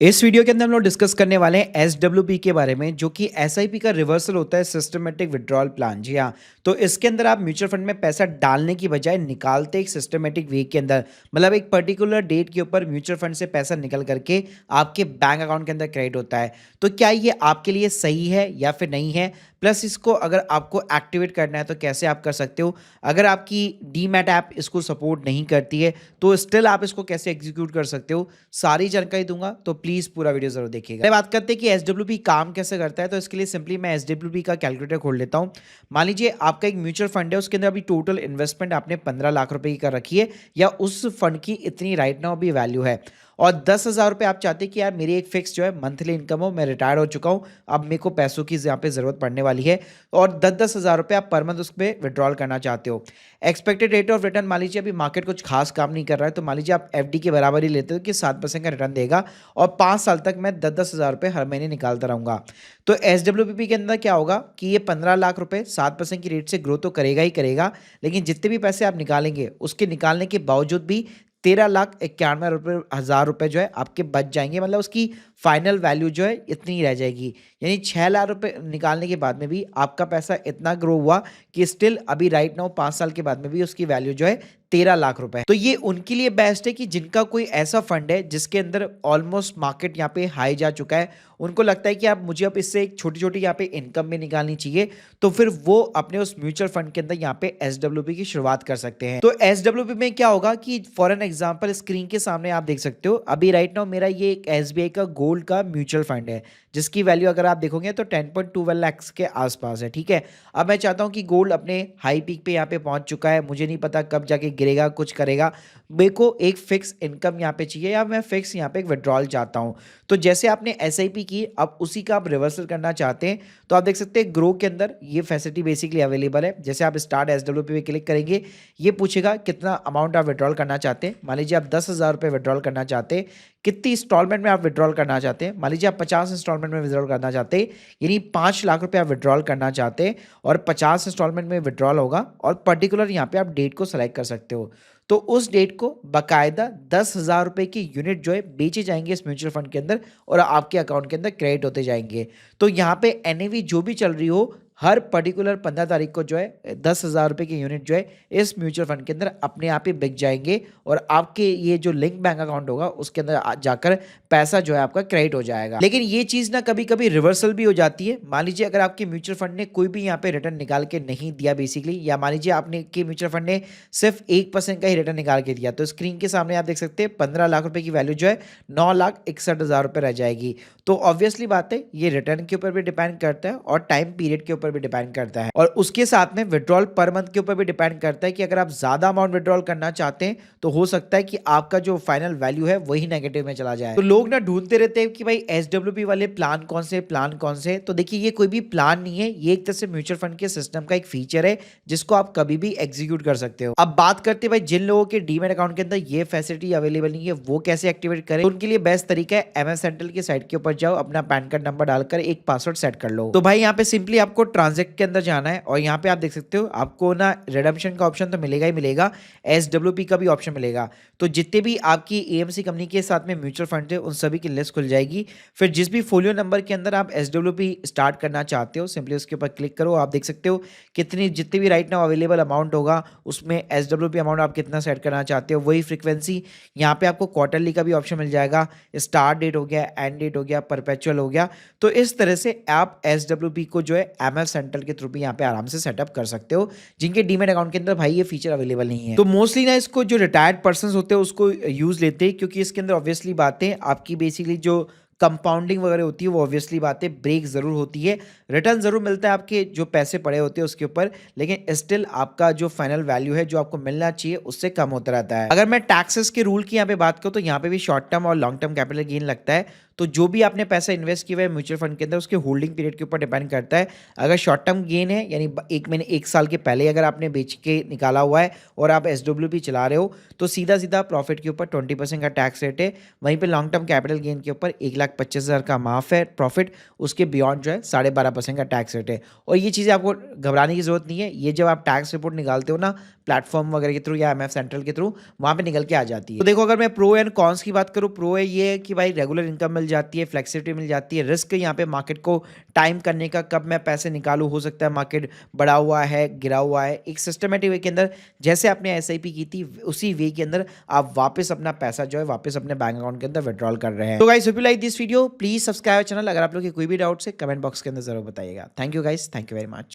इस वीडियो के अंदर हम लोग डिस्कस करने वाले हैं एसडब्ल्यूपी के बारे में, जो कि एसआईपी का रिवर्सल होता है, सिस्टमेटिक विड्रॉल प्लान। जी हाँ, तो इसके अंदर आप म्यूचुअल फंड में पैसा डालने की बजाय निकालते एक सिस्टमेटिक वे के अंदर, मतलब एक पर्टिकुलर डेट के ऊपर म्यूचुअल फंड से पैसा निकल करके आपके बैंक अकाउंट के अंदर क्रेडिट होता है। तो क्या ये आपके लिए सही है या फिर नहीं है? प्लस इसको अगर आपको एक्टिवेट करना है तो कैसे आप कर सकते हो? अगर आपकी डीमैट ऐप इसको सपोर्ट नहीं करती है तो स्टिल आप इसको कैसे एग्जीक्यूट कर सकते हो, सारी जानकारी दूंगा, तो प्लीज पूरा वीडियो जरूर देखिएगा। पहले बात करते हैं कि एसडब्ल्यूपी काम कैसे करता है। तो इसके लिए सिंपली मैं एसडब्ल्यूपी का कैलकुलेटर खोल लेता हूं। मान लीजिए आपका एक म्यूचुअल फंड है, उसके अंदर अभी टोटल इन्वेस्टमेंट आपने 15 लाख रुपए की कर रखी है, या उस फंड की इतनी राइट नाउ अभी वैल्यू है, और 10,000 रुपये आप चाहते हैं कि यार मेरी एक फिक्स जो है मंथली इनकम हो, मैं रिटायर हो चुका हूँ, अब मेरे को पैसों की यहाँ पे जरूरत पड़ने वाली है, और 10,000 रुपये आप पर मंथ उस पर विड्रॉल करना चाहते हो। एक्सपेक्टेड रेट ऑफ रिटर्न, मान लीजिए अभी मार्केट कुछ खास काम नहीं कर रहा है, तो मान लीजिए आप एफडी के बराबर ही लेते हो कि 7% का रिटर्न देगा, और 5 साल तक मैं 10,000 रुपये हर महीने निकालता रहूंगा। तो एसडब्ल्यूपीपी के अंदर क्या होगा कि ये 15 लाख रुपए 7% की रेट से ग्रो तो करेगा ही करेगा, लेकिन जितने भी पैसे आप निकालेंगे उसके निकालने के बावजूद भी 13,91,000 रुपये जो है आपके बच जाएंगे, मतलब उसकी फाइनल वैल्यू जो है इतनी ही रह जाएगी। यानी 6 लाख रुपए निकालने के बाद में भी आपका पैसा इतना ग्रो हुआ कि स्टिल अभी राइट नाउ 5 साल के बाद में भी उसकी वैल्यू जो है 13 लाख रुपए। तो ये उनके लिए बेस्ट है कि जिनका कोई ऐसा फंड है जिसके अंदर ऑलमोस्ट मार्केट यहाँ पे हाई जा चुका है, उनको लगता है कि आप मुझे अब इससे एक छोटी छोटी यहाँ पे इनकम भी निकालनी चाहिए, तो फिर वो अपने उस म्यूचुअल फंड के अंदर यहाँ पे एसडब्ल्यूपी की शुरुआत कर सकते हैं। तो एसडब्ल्यूपी में क्या होगा कि फॉर एन एग्जांपल स्क्रीन के सामने आप देख सकते हो, अभी राइट नाउ मेरा ये एक एसबीआई का गोल्ड का म्यूचुअल फंड है, जिसकी वैल्यू अगर आप देखोगे तो 10.21 लाख के आसपास है। ठीक है, अब मैं चाहता हूं कि गोल्ड अपने हाई पीक पे यहाँ पे पहुंच चुका है, मुझे नहीं पता कब जाके गिरेगा, कुछ करेगा, मेरे को एक फिक्स इनकम यहाँ पे चाहिए, या मैं फिक्स यहाँ पे एक विड्रॉल चाहता हूँ। तो जैसे आपने एसआईपी की, अब उसी का आप रिवर्सल करना चाहते हैं, तो आप देख सकते हैं ग्रो के अंदर ये फैसिलिटी बेसिकली अवेलेबल है। जैसे आप स्टार्ट एसडब्ल्यूपी पे क्लिक करेंगे, ये पूछेगा कितना अमाउंट आप विड्रॉल करना चाहते हैं। मान लीजिए आप 10,000 रुपये विड्रॉल करना चाहते हैं, कितनी इंस्टॉलमेंट में आप विड्रॉल करना चाहते हैं। मान लीजिए आप 50 इंस्टॉलमेंट में विड्रॉल करना चाहते हैं, यानी 5 लाख रुपए आप विड्रॉल करना चाहते हैं, और 50 इंस्टॉलमेंट में विड्रॉल होगा, और पर्टिकुलर यहाँ पे आप डेट को सेलेक्ट कर सकते हो। तो उस डेट को बाकायदा 10,000 रुपए की यूनिट जो है बेचे जाएंगे इस म्यूचुअल फंड के अंदर, और आपके अकाउंट के अंदर क्रेडिट होते जाएंगे। तो यहाँ पे एनएवी जो भी चल रही हो, हर पर्टिकुलर 15 तारीख को जो है 10,000 रुपए की यूनिट जो है इस म्यूचुअल फंड के अंदर अपने आप ही बिक जाएंगे, और आपके ये जो लिंक बैंक अकाउंट होगा उसके अंदर जाकर पैसा जो है आपका क्रेडिट हो जाएगा। लेकिन ये चीज ना कभी कभी रिवर्सल भी हो जाती है। मान लीजिए अगर आपके म्यूचुअल फंड ने कोई भी यहाँ पे रिटर्न निकाल के नहीं दिया बेसिकली, या मान लीजिए आपने के म्यूचुअल फंड ने सिर्फ 1% का ही रिटर्न निकाल के दिया, तो स्क्रीन के सामने आप देख सकते हैं 15 लाख रुपए की वैल्यू जो है 9,61,000 रुपए रह जाएगी। तो ऑब्वियसली बात है, ये रिटर्न के ऊपर भी डिपेंड करता है और टाइम पीरियड के ऊपर भी डिपेंड करता है, और उसके साथ में विड्रॉल पर मंथ के ऊपर भी डिपेंड करता है कि अगर आप ज्यादा अमाउंट विड्रॉल करना चाहते हैं तो हो सकता है कि आपका जो फाइनल वैल्यू है वही नेगेटिव में चला जाए। तो लोग ना ढूंढते रहते हैं कि भाई एसडब्ल्यूपी वाले प्लान कौन से, प्लान कौन से। तो देखिए, ये कोई भी प्लान नहीं है, ये एक तरह से म्यूचुअल फंड के सिस्टम का एक फीचर है जिसको आप कभी भी एग्जीक्यूट कर सकते हो। अब बात करते हैं भाई जिन लोगों के डीमैट अकाउंट के अंदर ये फैसिलिटी अवेलेबल नहीं है, वो कैसे एक्टिवेट करें। तो उनके लिए बेस्ट तरीका है एमएस सेंट्रल की साइट के ऊपर जाओ, अपना पैन कार्ड नंबर डालकर एक पासवर्ड सेट कर लो। तो भाई यहाँ पे सिंपली आपको ट्रांजैक्ट के अंदर जाना है, और यहाँ पे आप देख सकते हो आपको ना रिडेम्पशन का ऑप्शन तो मिलेगा ही मिलेगा, एसडब्ल्यूपी का भी ऑप्शन मिलेगा। तो जितने भी आपकी एएमसी कंपनी के साथ में म्यूचुअल फंड है उन सभी की लिस्ट खुल जाएगी। फिर जिस भी फोलियो नंबर के अंदर आप एसडब्ल्यूपी स्टार्ट करना चाहते हो, सिंपली उसके ऊपर क्लिक करो। आप देख सकते हो कितनी जितनी भी राइट नाउ अवेलेबल अमाउंट होगा उसमें एसडब्ल्यूपी अमाउंट आप कितना सेट करना चाहते हो, वही फ्रीक्वेंसी। यहाँ पे आपको क्वार्टरली का भी ऑप्शन मिल जाएगा, स्टार्ट डेट हो गया, एंड डेट हो गया, परपेचुअल हो गया। तो इस तरह से आप एसडब्ल्यूपी को जो है एमएस सेंट्रल के थ्रू भी यहाँ पे आराम से सेटअप कर सकते हो, जिनके डीमैट अकाउंट के अंदर भाई ये फीचर अवेलेबल नहीं है। तो मोस्टली ना इसको जो रिटायर्ड पर्सन होते हैं उसको यूज लेते हैं, क्योंकि इसके अंदर ऑब्वियसली बातें आपकी बेसिकली जो कंपाउंडिंग वगैरह होती है वो ऑब्वियसली बातें ब्रेक जरूर होती है, रिटर्न जरूर मिलता है आपके जो पैसे पड़े होते हैं उसके ऊपर, लेकिन स्टिल आपका जो फाइनल वैल्यू है जो आपको मिलना चाहिए उससे कम होता रहता है। अगर मैं टैक्सेस के रूल की यहाँ पे बात करूँ तो यहाँ पे भी शॉर्ट टर्म और लॉन्ग टर्म कैपिटल गेन लगता है। तो जो भी आपने पैसा इन्वेस्ट किया है म्यूचुअल फंड के अंदर उसके होल्डिंग पीरियड के ऊपर डिपेंड करता है। अगर शॉर्ट टर्म गेन है, यानी एक महीने एक साल के पहले अगर आपने बेच के निकाला हुआ है और आप एसडब्ल्यूपी चला रहे हो, तो सीधा सीधा प्रॉफिट के ऊपर 20% का टैक्स रेट है। वहीं पे लॉन्ग टर्म कैपिटल गेन के ऊपर 1 लाख 1,25,000 का माफ है प्रॉफिट, उसके बियॉन्ड जो है 12.5% का टैक्स रेट है। और ये चीज़ें आपको घबराने की ज़रूरत नहीं है, ये जब आप टैक्स रिपोर्ट निकालते हो ना प्लेटफॉर्म वगैरह के थ्रू या एमएफ सेंट्रल के थ्रू, वहाँ पे निकल के आ जाती है। तो देखो, अगर मैं प्रो एंड कॉन्स की बात करूँ, प्रो है ये कि भाई रेगुलर इनकम मिल जाती है, फ्लेक्सिबिलिटी मिल जाती है, रिस्क यहाँ पे मार्केट को टाइम करने का, कब मैं पैसे निकालूँ, हो सकता है मार्केट बढ़ा हुआ है, गिरा हुआ है, एक सिस्टमेटिक वे के अंदर जैसे आपने एसआईपी की थी उसी वे के अंदर आप वापस अपना पैसा जो है वापस अपने बैंक अकाउंट के अंदर विड्रॉल कर रहे हैं। तो guys, hope you like this video, please subscribe channel. अगर आप लोग के कोई भी डाउट्स है कमेंट बॉक्स के अंदर जरूर बताइएगा। Thank you guys, thank you very much.